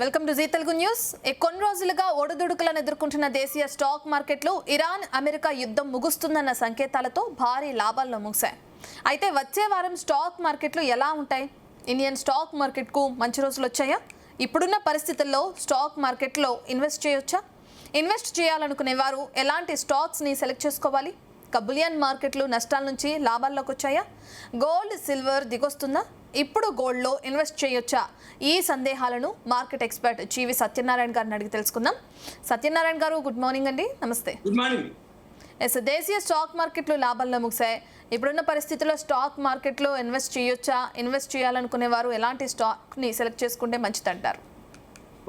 Welcome to Zee Telugu news. కొన్ని రోజులుగా ఒడిదుడుకులను ఎదుర్కొంటున్న దేశీయ స్టాక్ మార్కెట్లు ఇరాన్ అమెరికా యుద్ధం ముగుస్తుందన్న సంకేతాలతో భారీ లాభాల్లో ముగిశాయి. అయితే వచ్చే వారం స్టాక్ మార్కెట్లు ఎలా ఉంటాయి? ఇండియన్ స్టాక్ మార్కెట్కు మంచి రోజులు వచ్చాయా? ఇప్పుడున్న పరిస్థితుల్లో స్టాక్ మార్కెట్లో ఇన్వెస్ట్ చేయొచ్చా? ఇన్వెస్ట్ చేయాలనుకునే వారు ఎలాంటి స్టాక్స్ని సెలెక్ట్ చేసుకోవాలి? బులియన్ మార్కెట్లు నష్టాల నుంచి లాభాల్లోకి వచ్చాయా? గోల్డ్ సిల్వర్ దిగొస్తుందా? ఇప్పుడు గోల్డ్లో ఇన్వెస్ట్ చేయొచ్చా? ఈ సందేహాలను మార్కెట్ ఎక్స్పర్ట్ జీవి సత్యనారాయణ గారిని అడిగి తెలుసుకుందాం. సత్యనారాయణ గారు, గుడ్ మార్నింగ్ అండి. నమస్తే. Good morning. దేశీయ స్టాక్ మార్కెట్లు లాభాల్లో ముగిశాయి. ఇప్పుడున్న పరిస్థితుల్లో స్టాక్ మార్కెట్లో ఇన్వెస్ట్ చేయొచ్చా? ఇన్వెస్ట్ చేయాలనుకునే వారు ఎలాంటి స్టాక్ని సెలెక్ట్ చేసుకుంటే మంచిదంటారు?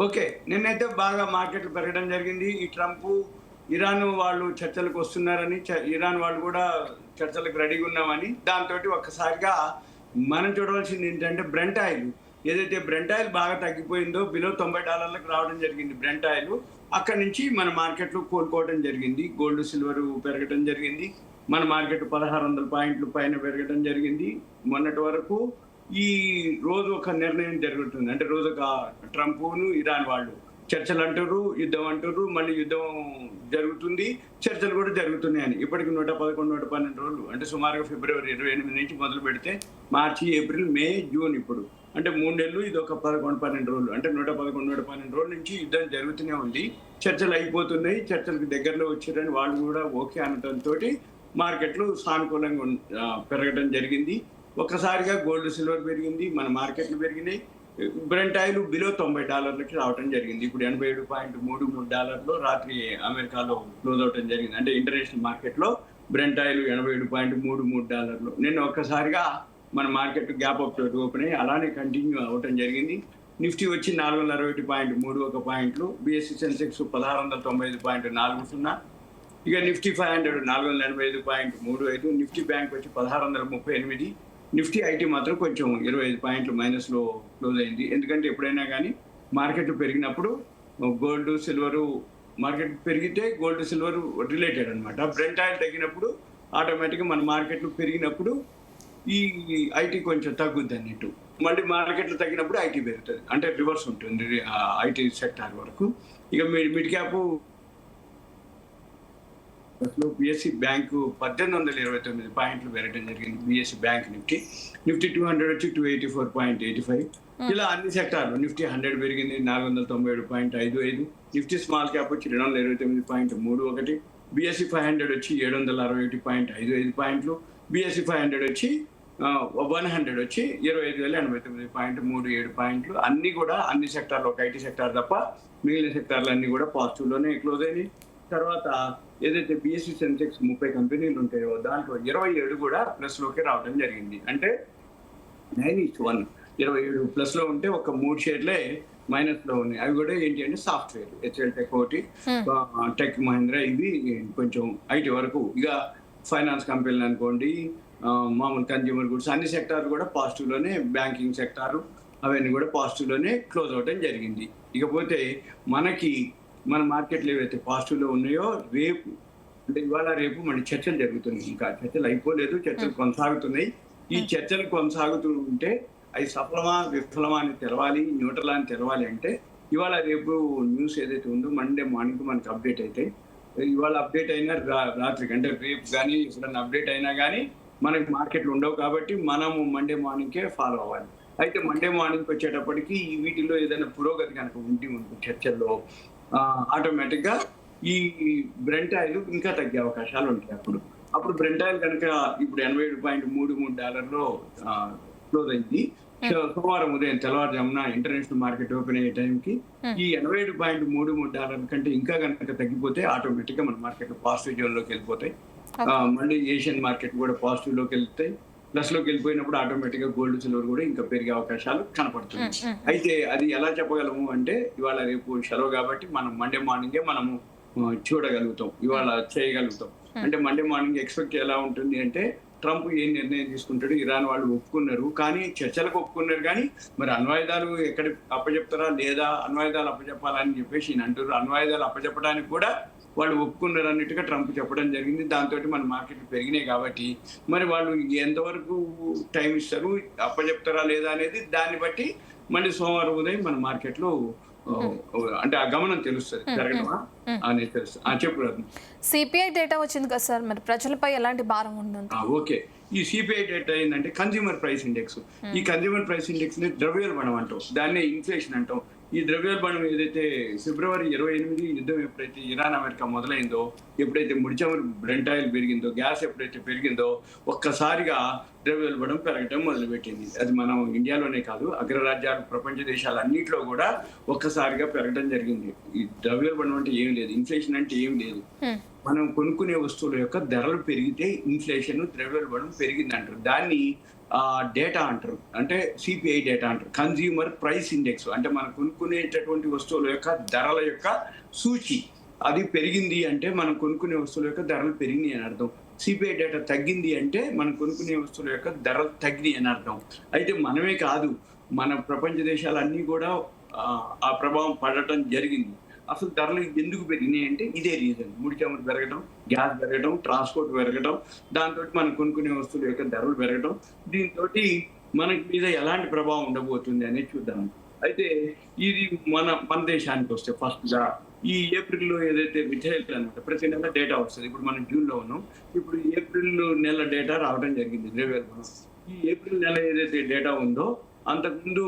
ఓకే, నిన్నైతే బాగా మార్కెట్లు పెరగడం జరిగింది. ఈ ట్రంప్ ఇరాన్ వాళ్ళు చర్చలకు వస్తున్నారని, ఇరాన్ వాళ్ళు కూడా చర్చలకు రెడీగా ఉన్నామని, దాంతో ఒక్కసారిగా మనం చూడవలసింది ఏంటంటే బ్రెంట్ ఆయిల్, ఏదైతే బ్రెంట్ ఆయిల్ బాగా తగ్గిపోయిందో బిలో $90 రావడం జరిగింది బ్రెంట్ ఆయిల్. అక్కడి నుంచి మన మార్కెట్లు కోలుకోవడం జరిగింది. గోల్డ్ సిల్వర్ పెరగడం జరిగింది. మన మార్కెట్ 1600 పాయింట్లు పైన పెరగడం జరిగింది. మొన్నటి వరకు ఈ రోజు ఒక నిర్ణయం జరుగుతుంది, అంటే రోజు ఒక ట్రంప్ను ఇరాన్ వాళ్ళు చర్చలు అంటారు, యుద్ధం అంటారు, మళ్ళీ యుద్ధం జరుగుతుంది, చర్చలు కూడా జరుగుతున్నాయని. ఇప్పటికి 111, 112 రోజులు, అంటే సుమారుగా ఫిబ్రవరి 28 నుంచి మొదలు పెడితే మార్చి, ఏప్రిల్, మే, జూన్, ఇప్పుడు అంటే 3 నెలలు, ఇది ఒక 11, 12 రోజులు, అంటే 111, 112 రోజుల నుంచి యుద్ధం జరుగుతూనే ఉంది. చర్చలు అయిపోతున్నాయి, చర్చలకు దగ్గరలో వచ్చారని వాళ్ళు కూడా ఓకే అనడంతో మార్కెట్లు సానుకూలంగా పెరగడం జరిగింది. ఒక్కసారిగా గోల్డ్ సిల్వర్ పెరిగింది, మన మార్కెట్లు పెరిగినాయి. బ్రెంట్ ఆయిల్ బిలో $90 రావడం జరిగింది. ఇప్పుడు $87.33 రాత్రి అమెరికాలో క్లోజ్ అవడం జరిగింది. అంటే ఇంటర్నేషనల్ మార్కెట్లో బ్రెంట్ ఆయిల్ $87.33. నిన్న ఒక్కసారిగా మన మార్కెట్ గ్యాప్ అప్ తోటి ఓపెన్ అయ్యి అలానే కంటిన్యూ అవటం జరిగింది. నిఫ్టీ వచ్చి 461.31 పాయింట్లు, బిఎస్సి సెన్సెక్స్ 1695.40, ఇక నిఫ్టీ 500 485.35, నిఫ్టీ బ్యాంక్ వచ్చి 1638, నిఫ్టీ ఐటీ మాత్రం కొంచెం 25 పాయింట్లు మైనస్లో క్లోజ్ అయింది. ఎందుకంటే ఎప్పుడైనా కానీ మార్కెట్ పెరిగినప్పుడు గోల్డ్ సిల్వరు, మార్కెట్ పెరిగితే గోల్డ్ సిల్వర్ రిలేటెడ్ అనమాట. బ్రెంట్ ఆయిల్ తగ్గినప్పుడు ఆటోమేటిక్గా మన మార్కెట్లు పెరిగినప్పుడు ఈ ఐటీ కొంచెం తగ్గుద్ది అన్నట్టు. మళ్ళీ మార్కెట్లు తగ్గినప్పుడు ఐటీ పెరుగుతుంది, అంటే రివర్స్ ఉంటుంది ఐటీ సెక్టార్ వరకు. ఇక మిడ్ క్యాప్ బిఎస్సి బ్యాంకు 1829 పాయింట్లు పెరగడం జరిగింది. బిఎస్సి బ్యాంక్ నిఫ్టీ 200 వచ్చి 284.85. ఇలా అన్ని సెక్టార్లు నిఫ్టీ 100 పెరిగింది, 497.55. నిఫ్టీ స్మాల్ క్యాప్ వచ్చి 229.31. బిఎస్సి 500 వచ్చి 761.55 పాయింట్లు. బిఎస్సి 500 వచ్చి 100 వచ్చి 25,089.37 పాయింట్లు. అన్ని కూడా అన్ని సెక్టార్లు, ఒక ఐటీ సెక్టార్ తప్ప మిగిలిన సెక్టార్లు అన్ని కూడా పాజిటివ్లోనే క్లోజ్ అయినాయి. తర్వాత ఏదైతే బిఎస్సి సెన్సెక్స్ 30 కంపెనీలు ఉంటాయో దాంట్లో 27 కూడా ప్లస్లోకి రావడం జరిగింది. అంటే 9:1, 27 ప్లస్లో ఉంటే ఒక 3 షేర్లే మైనస్లో ఉన్నాయి. అవి కూడా ఏంటి అంటే సాఫ్ట్వేర్, హెచ్ఎల్ టెక్ ఒకటి, టెక్ మహీంద్రా, ఇవి కొంచెం ఐటీ వరకు. ఇక ఫైనాన్స్ కంపెనీలు అనుకోండి, మామూలు కన్జ్యూమర్ గుడ్స్, అన్ని సెక్టార్లు కూడా పాజిటివ్లోనే, బ్యాంకింగ్ సెక్టారు అవన్నీ కూడా పాజిటివ్లోనే క్లోజ్ అవ్వడం జరిగింది. ఇకపోతే మన మార్కెట్లు ఏవైతే పాజిటివ్లో ఉన్నాయో, రేపు అంటే ఇవాళ రేపు మన చర్చలు జరుగుతున్నాయి. ఇంకా చర్చలు అయిపోలేదు, చర్చలు కొనసాగుతున్నాయి. ఈ చర్చలు కొనసాగుతూ ఉంటే అవి సఫలమా విఫలమా అని తెలవాలి, న్యూట్రల్ అని తెలవాలి అంటే ఇవాళ రేపు న్యూస్ ఏదైతే ఉందో మండే మార్నింగ్ మనకి అప్డేట్ అయితే, ఇవాళ అప్డేట్ అయినా రాత్రికి, అంటే రేపు కానీ ఎప్పుడన్నా అప్డేట్ అయినా కానీ మనకి మార్కెట్లు ఉండవు. కాబట్టి మనము మండే మార్నింగ్కే ఫాలో అవ్వాలి. అయితే మండే మార్నింగ్కి వచ్చేటప్పటికి ఈ వీటిలో ఏదైనా పురోగతి కనుక ఉంటుంది చర్చల్లో, ఆటోమేటిక్గా ఈ బ్రెంట్ ఆయిల్ ఇంకా తగ్గే అవకాశాలు ఉంటాయి. అప్పుడు బ్రెంట్ ఆయిల్ కనుక ఇప్పుడు $87.33 క్లోజ్ అయింది. సోమవారం ఉదయం తెల్లవారుజామున ఇంటర్నేషనల్ మార్కెట్ ఓపెన్ అయ్యే టైంకి ఈ $87.33 కంటే ఇంకా కనుక తగ్గిపోతే ఆటోమేటిక్గా మన మార్కెట్ పాజిటివ్ జోన్లోకి వెళ్ళిపోతాయి. మళ్ళీ ఏషియన్ మార్కెట్ కూడా పాజిటివ్లోకి వెళ్తాయి. ప్లస్లోకి వెళ్ళిపోయినప్పుడు ఆటోమేటిక్గా గోల్డ్ సిల్వర్ కూడా ఇంకా పెరిగే అవకాశాలు కనపడుతుంది. అయితే అది ఎలా చెప్పగలము అంటే ఇవాళ రేపు సెలవు కాబట్టి మనం మండే మార్నింగే మనము చూడగలుగుతాం, ఇవాళ చేయగలుగుతాం. అంటే మండే మార్నింగ్ ఎక్స్పెక్ట్ ఎలా ఉంటుంది అంటే ట్రంప్ ఏం నిర్ణయం తీసుకుంటాడు. ఇరాన్ వాళ్ళు ఒప్పుకున్నారు, కానీ చర్చలకు ఒప్పుకున్నారు, కానీ మరి అణ్వాయుధాలు ఎక్కడ అప్పచెప్తారా లేదా, అణ్వాయుధాలు అప్పచెప్పాలని చెప్పేసి అంటారు. అణ్వాయుధాలు అప్పచెప్పడానికి కూడా వాళ్ళు ఒప్పుకున్నారు అన్నట్టుగా ట్రంప్ చెప్పడం జరిగింది. దాంతో మన మార్కెట్లు పెరిగినాయి. కాబట్టి మరి వాళ్ళు ఎంతవరకు టైం ఇస్తారు, అప్పచెప్తారా లేదా అనేది దాన్ని బట్టి మళ్ళీ సోమవారం ఉదయం మన మార్కెట్లు అంటే ఆ గమనం తెలుస్తుంది పెరగడమా అనేది తెలుస్తుంది. చెప్పు రత్న. సిపిఐ డేటా వచ్చింది కదా సార్, మరి ప్రజలపై ఎలాంటి భారం ఉంటుంది? ఓకే. ఈ సిపిఐ డేటా ఏంటంటే కన్స్యూమర్ ప్రైస్ ఇండెక్స్. ఈ కన్స్యూమర్ ప్రైస్ ఇండెక్స్ ని ద్రవ్యోల్బణం అంటాం, దాన్నే ఇన్ఫ్లేషన్ అంటాం. ఈ ద్రవ్యోల్బణం ఏదైతే ఫిబ్రవరి 28 యుద్ధం ఎప్పుడైతే ఇరాన్ అమెరికా మొదలైందో, ఎప్పుడైతే ముడిచమురు బ్రెంట్ ఆయిల్ పెరిగిందో, గ్యాస్ ఎప్పుడైతే పెరిగిందో, ఒక్కసారిగా ద్రవ్యోల్బణం పెరగటం మొదలుపెట్టింది. అది మనం ఇండియాలోనే కాదు, అగ్రరాజ్యాలు ప్రపంచ దేశాలు అన్నింటిలో కూడా ఒక్కసారిగా పెరగడం జరిగింది. ఈ ద్రవ్యోల్బణం అంటే ఏం లేదు, ఇన్ఫ్లేషన్ అంటే ఏం లేదు. మనం కొనుక్కునే వస్తువుల యొక్క ధరలు పెరిగితే ఇన్ఫ్లేషన్, ద్రవ్యోల్బణం పెరిగింది అంటారు. దాన్ని డేటా అంటారు, అంటే సిపిఐ డేటా అంటారు, కన్స్యూమర్ ప్రైస్ ఇండెక్స్. అంటే మనం కొనుక్కునేటటువంటి వస్తువుల యొక్క ధరల యొక్క సూచి అది పెరిగింది అంటే మనం కొనుక్కునే వస్తువుల యొక్క ధరలు పెరిగినాయి అని అర్థం. సిపిఐ డేటా తగ్గింది అంటే మనం కొనుక్కునే వస్తువుల యొక్క ధరలు తగ్గినాయి అని అర్థం. అయితే మనమే కాదు, మన ప్రపంచ దేశాలన్నీ కూడా ఆ ప్రభావం పడటం జరిగింది. అసలు ధరలు ఎందుకు పెరిగినాయి అంటే ఇదే రీజన్, ముడి చమురు పెరగడం, గ్యాస్ పెరగడం, ట్రాన్స్పోర్ట్ పెరగడం, దాంతో మనం కొనుక్కునే వస్తువుల యొక్క ధరలు పెరగడం. దీంతో మనకి మీద ఎలాంటి ప్రభావం ఉండబోతుంది అనేది చూద్దాం. అయితే ఇది మన దేశానికి వస్తే ఫస్ట్ గా ఈ ఏప్రిల్లో ఏదైతే మిథైల్ అనమాట, ప్రతి నెల డేటా వస్తుంది. ఇప్పుడు మనం జూన్లో ఉన్నాం, ఇప్పుడు ఏప్రిల్ నెల డేటా రావడం జరిగింది ద్రవ్యోల్బణం. ఈ ఏప్రిల్ నెల ఏదైతే డేటా ఉందో అంతకుముందు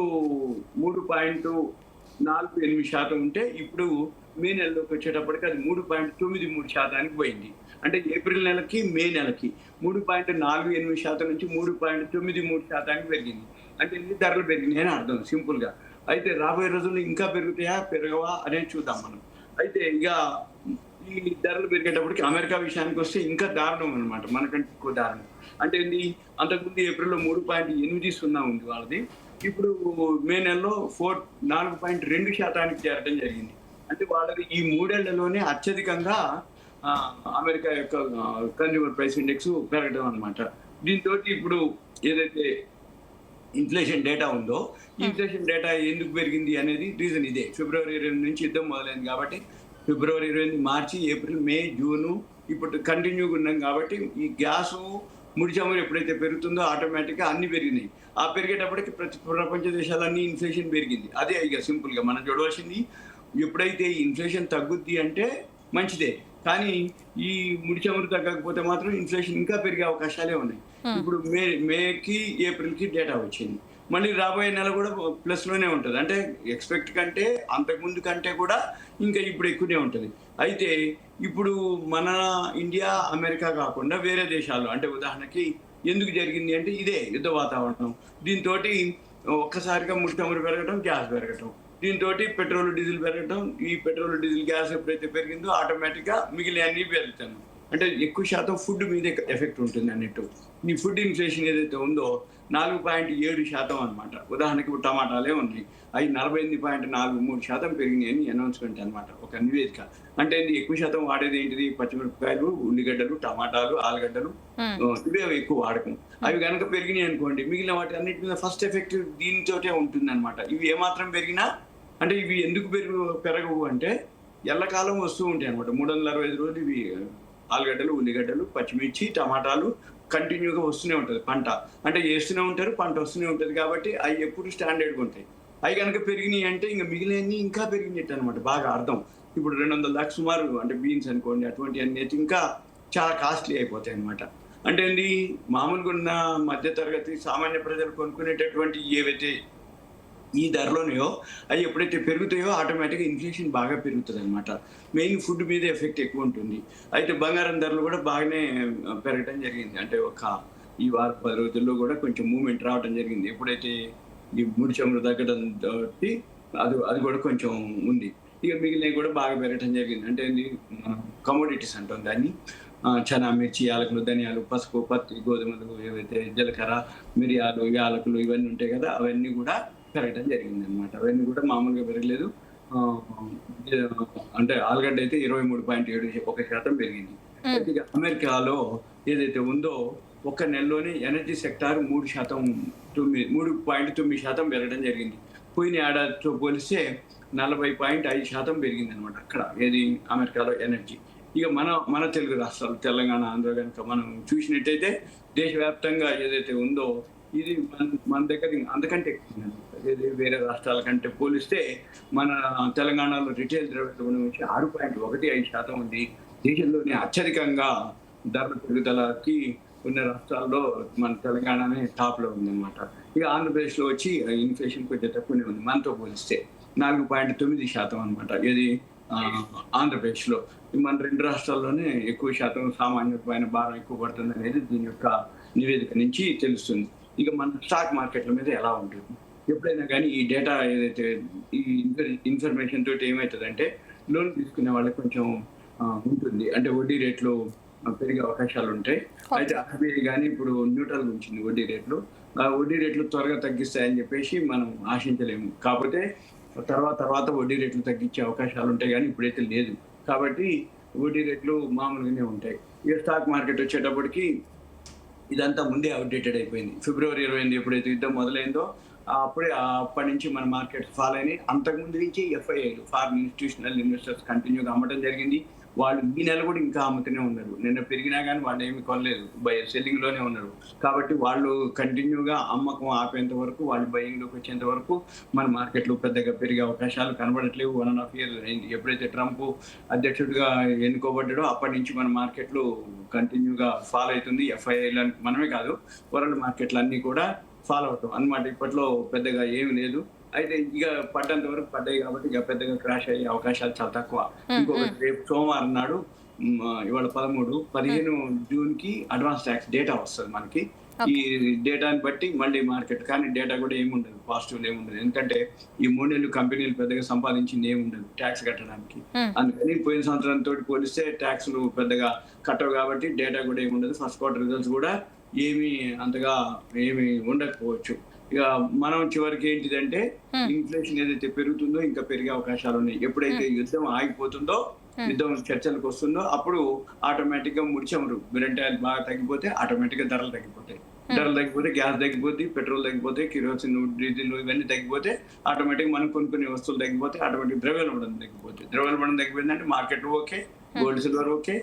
3.48% ఉంటే ఇప్పుడు మే నెలలోకి వచ్చేటప్పటికి అది 3.93% పోయింది. అంటే ఏప్రిల్ నెలకి మే నెలకి 3.48% నుంచి 3.93% పెరిగింది. అంటే ఇన్ని ధరలు పెరిగినాయి అని అర్థం సింపుల్ గా. అయితే రాబోయే రోజుల్లో ఇంకా పెరుగుతాయా పెరగవా అనేది చూద్దాం మనం. అయితే ఇక ఈ ధరలు పెరిగేటప్పటికి అమెరికా విషయానికి వస్తే ఇంకా దారుణం అనమాట, మనకంటే ఎక్కువ దారుణం. అంటే ఏంటి, అంతకుముందు ఏప్రిల్లో 3.80 ఉంది వాళ్ళది, ఇప్పుడు మే నెలలో 4.2% చేరడం జరిగింది. అంటే వాళ్ళది ఈ 3 ఏళ్లలోనే అత్యధికంగా అమెరికా యొక్క కన్స్యూమర్ ప్రైస్ ఇండెక్స్ పెరగడం అనమాట. దీంతో ఇప్పుడు ఏదైతే ఇన్ఫ్లేషన్ డేటా ఉందో, ఇన్ఫ్లేషన్ డేటా ఎందుకు పెరిగింది అనేది రీజన్ ఇదే. ఫిబ్రవరి 20 నుంచి యుద్ధం మొదలైంది కాబట్టి ఫిబ్రవరి 20, మార్చి, ఏప్రిల్, మే, జూను ఇప్పుడు కంటిన్యూగా ఉన్నాం కాబట్టి ఈ గ్యాసు, ముడి చమురు ఎప్పుడైతే పెరుగుతుందో ఆటోమేటిక్గా అన్ని పెరిగినాయి. ఆ పెరిగేటప్పటికి ప్రపంచ దేశాలన్నీ ఇన్ఫ్లేషన్ పెరిగింది. అదే ఇక సింపుల్గా మనం చూడవలసింది. ఎప్పుడైతే ఇన్ఫ్లేషన్ తగ్గుద్ది అంటే మంచిదే, కానీ ఈ ముడి చమురు తగ్గకపోతే మాత్రం ఇన్ఫ్లేషన్ ఇంకా పెరిగే అవకాశాలే ఉన్నాయి. ఇప్పుడు మేకి ఏప్రిల్కి డేటా వచ్చింది, మళ్ళీ రాబోయే నెల కూడా ప్లస్ లోనే ఉంటుంది. అంటే ఎక్స్పెక్ట్ కంటే అంతకుముందు కంటే కూడా ఇంకా ఇప్పుడు ఎక్కువనే ఉంటుంది. అయితే ఇప్పుడు మన ఇండియా, అమెరికా కాకుండా వేరే దేశాలు, అంటే ఉదాహరణకి ఎందుకు జరిగింది అంటే ఇదే యుద్ధ వాతావరణం. దీంతో ఒక్కసారిగా ముడి చమురు పెరగడం, గ్యాస్ పెరగటం, దీంతో పెట్రోల్, డీజిల్ పెరగటం. ఈ పెట్రోల్, డీజిల్, గ్యాస్ ఎప్పుడైతే పెరిగిందో ఆటోమేటిక్గా మిగిలిన అన్ని పెరుగుతాను. అంటే ఎక్కువ శాతం ఫుడ్ మీద ఎఫెక్ట్ ఉంటుంది అన్నట్టు. ఈ ఫుడ్ ఇన్ఫ్లేషన్ ఏదైతే ఉందో 4.7% అనమాట. ఉదాహరణకి ఇప్పుడు టమాటాలే ఉన్నాయి, అవి 48.43% పెరిగినాయి అని అనౌన్స్మెంట్ అనమాట, ఒక నివేదిక. అంటే ఎక్కువ శాతం వాడేది ఏంటిది, పచ్చిమిరపకాయలు, ఉల్లిగడ్డలు, టమాటాలు, ఆలుగడ్డలు, ఇవే ఎక్కువ వాడకం. అవి కనుక పెరిగినాయి అనుకోండి, మిగిలిన వాటి అన్నిటి మీద ఫస్ట్ ఎఫెక్ట్ దీనితోటే ఉంటుంది అనమాట. ఇవి ఏమాత్రం పెరిగినా, అంటే ఇవి ఎందుకు పెరగవు అంటే ఎల్లకాలం వస్తూ ఉంటాయి అనమాట. 365 రోజులు ఇవి ఆలుగడ్డలు, ఉల్లిగడ్డలు, పచ్చిమిర్చి, టమాటాలు కంటిన్యూగా వస్తూనే ఉంటుంది పంట. అంటే వేస్తూనే ఉంటారు, పంట వస్తూనే ఉంటుంది కాబట్టి అవి ఎప్పుడు స్టాండర్డ్గా ఉంటాయి. అవి కనుక పెరిగినాయి అంటే ఇంకా మిగిలినవి ఇంకా పెరిగినట్టు అనమాట, బాగా అర్థం. ఇప్పుడు 200 దాకా సుమారు, అంటే బీన్స్ అనుకోండి, అటువంటి అన్ని ఇంకా చాలా కాస్ట్లీ అయిపోతాయి అనమాట. అంటే ఏంటి, మామూలుగా ఉన్న మధ్యతరగతి సామాన్య ప్రజలు కొనుక్కునేటటువంటి ఏవైతే ఈ ధరలోనేయో అవి ఎప్పుడైతే పెరుగుతాయో ఆటోమేటిక్గా ఇన్ఫ్లేషన్ బాగా పెరుగుతుంది అనమాట. మెయిన్ ఫుడ్ మీద ఎఫెక్ట్ ఎక్కువ ఉంటుంది. అయితే బంగారం ధరలు కూడా బాగానే పెరగడం జరిగింది. అంటే ఈ వారం 10 రోజుల్లో కూడా కొంచెం మూవ్మెంట్ రావడం జరిగింది. ఎప్పుడైతే ఈ ముడి చమురు తగ్గడంతో అది కూడా కొంచెం ఉంది. ఇక మిగిలినవి కూడా బాగా పెరగడం జరిగింది. అంటే కమోడిటీస్ అంటాం దాన్ని. చనా, మిర్చి, యాలకులు, ధనియాలు, పసుపు, పత్తి, గోధుమలు, ఏవైతే జీలకర్ర, మిరియాలు, యాలకులు ఇవన్నీ ఉంటాయి కదా, అవన్నీ కూడా పెరగడం జరిగింది అనమాట. అవన్నీ కూడా మామూలుగా పెరగలేదు. అంటే ఆలుగడ్డ అయితే 23.71% పెరిగింది. ఇక అమెరికాలో ఏదైతే ఉందో ఒక నెలలోనే ఎనర్జీ సెక్టార్ 3.9% పెరగడం జరిగింది. పోయిన ఏడాదితో పోలిస్తే 40.5% పెరిగింది అనమాట అక్కడ, ఏది అమెరికాలో ఎనర్జీ. ఇక మన తెలుగు రాష్ట్రాలు, తెలంగాణ, ఆంధ్ర కనుక మనం చూసినట్టయితే దేశవ్యాప్తంగా ఏదైతే ఉందో ఇది మన దగ్గర అంతకంటే ఎక్కువ. వేరే రాష్ట్రాల కంటే పోలిస్తే మన తెలంగాణలో రిటైల్ ద్రవ్యోల్బణం వచ్చి 6.15% ఉంది. దేశంలోనే అత్యధికంగా ధరల పెరుగుదలకి ఉన్న రాష్ట్రాల్లో మన తెలంగాణనే టాప్ లో ఉందన్నమాట. ఇక ఆంధ్రప్రదేశ్లో వచ్చి ఇన్ఫ్లేషన్ కొంచెం తక్కువనే ఉంది మనతో పోలిస్తే 4.9% అనమాట. ఇది ఆంధ్రప్రదేశ్లో. మన 2 రాష్ట్రాల్లోనే ఎక్కువ శాతం సామాన్యుల పైన భారం ఎక్కువ పడుతుంది అనేది దీని యొక్క నివేదిక నుంచి తెలుస్తుంది. ఇక మన స్టాక్ మార్కెట్ల మీద ఎలా ఉంటుంది, ఎప్పుడైనా కానీ ఈ డేటా ఏదైతే ఈ ఇన్ఫర్మేషన్ తోటి ఏమవుతుందంటే లోన్ తీసుకునే వాళ్ళకి కొంచెం ఉంటుంది, అంటే వడ్డీ రేట్లు పెరిగే అవకాశాలు ఉంటాయి. అయితే ఆర్బీఐ కానీ ఇప్పుడు న్యూట్రల్ ఉంచింది వడ్డీ రేట్లు. ఆ వడ్డీ రేట్లు త్వరగా తగ్గిస్తాయని చెప్పేసి మనం ఆశించలేము. కాకపోతే తర్వాత వడ్డీ రేట్లు తగ్గించే అవకాశాలు ఉంటాయి, కానీ ఇప్పుడైతే లేదు. కాబట్టి వడ్డీ రేట్లు మామూలుగానే ఉంటాయి. ఇక స్టాక్ మార్కెట్ వచ్చేటప్పటికి ఇదంతా ముందే అవుట్డేటెడ్ అయిపోయింది. ఫిబ్రవరి 28 ఎప్పుడైతే యుద్ధం మొదలైందో అప్పటి నుంచి మన మార్కెట్ ఫాల్ అయినాయి. అంతకుముందు నుంచి ఎఫ్ఐఐలు, ఫారిన్ ఇన్స్టిట్యూషనల్ ఇన్వెస్టర్స్ కంటిన్యూగా అమ్మటం జరిగింది. వాళ్ళు ఈ నెల కూడా ఇంకా అమ్ముతూనే ఉన్నారు. నిన్న పెరిగినా కానీ వాళ్ళు ఏమి కొనలేదు, సెల్లింగ్ లోనే ఉన్నారు. కాబట్టి వాళ్ళు కంటిన్యూగా అమ్మకం ఆపేంత వరకు, వాళ్ళు బయింగ్ లోకి వచ్చేంత వరకు మన మార్కెట్లో పెద్దగా పెరిగే అవకాశాలు కనబడట్లేవు. 1.5 years అయింది ఎప్పుడైతే ట్రంప్ అధ్యక్షుడిగా ఎన్నుకోబడ్డాడో అప్పటి నుంచి మన మార్కెట్లు కంటిన్యూగా ఫాల్ అవుతుంది. ఎఫ్ఐఐలు మనమే కాదు, వరల్డ్ మార్కెట్లు అన్ని కూడా ఫాలో అవుతాం అన్నమాట. ఇప్పట్లో పెద్దగా ఏమి లేదు. అయితే ఇక పడ్డంత వరకు పడ్డాయి కాబట్టి ఇక పెద్దగా క్రాష్ అయ్యే అవకాశాలు చాలా తక్కువ. ఇంకొకటి రేపు సోమవారం నాడు, ఇవాళ 15 జూన్కి అడ్వాన్స్ ట్యాక్స్ డేటా వస్తుంది మనకి. ఈ డేటాని బట్టి మళ్ళీ మార్కెట్, కానీ డేటా కూడా ఏముండదు, పాజిటివ్ ఏముండదు. ఎందుకంటే ఈ 3 నెలలు కంపెనీలు పెద్దగా సంపాదించింది ఏముండదు ట్యాక్స్ కట్టడానికి. అందుకని పోయిన సంవత్సరంతో పోలిస్తే ట్యాక్స్లు పెద్దగా కట్టవు కాబట్టి డేటా కూడా ఏముండదు. ఫస్ట్ క్వార్టర్ రిజల్ట్స్ కూడా అంతగా ఏమి ఉండకపోవచ్చు. ఇక మనం చివరికి ఏంటిదంటే ఇన్ఫ్లేషన్ ఏదైతే పెరుగుతుందో ఇంకా పెరిగే అవకాశాలు ఉన్నాయి. ఎప్పుడైతే యుద్ధం ఆగిపోతుందో, యుద్ధం చర్చలకు వస్తుందో అప్పుడు ఆటోమేటిక్ గా ముడిచమురు బ్రెంట్ ఆయిల్ బాగా తగ్గిపోతే ఆటోమేటిక్ గా ధరలు తగ్గిపోతాయి. ధరలు తగ్గిపోతే గ్యాస్ తగ్గిపోతే, పెట్రోల్ తగ్గిపోతే, కిరోసిన్, డీజిల్ ఇవన్నీ తగ్గిపోతే ఆటోమేటిక్ మనం కొనుక్కునే వస్తువులు తగ్గిపోతే ఆటోమేటిక్ ద్రవ్యోల్బణం తగ్గిపోతుంది. ద్రవ్యోల్బణం తగ్గిపోయిందంటే market okay, gold silver okay,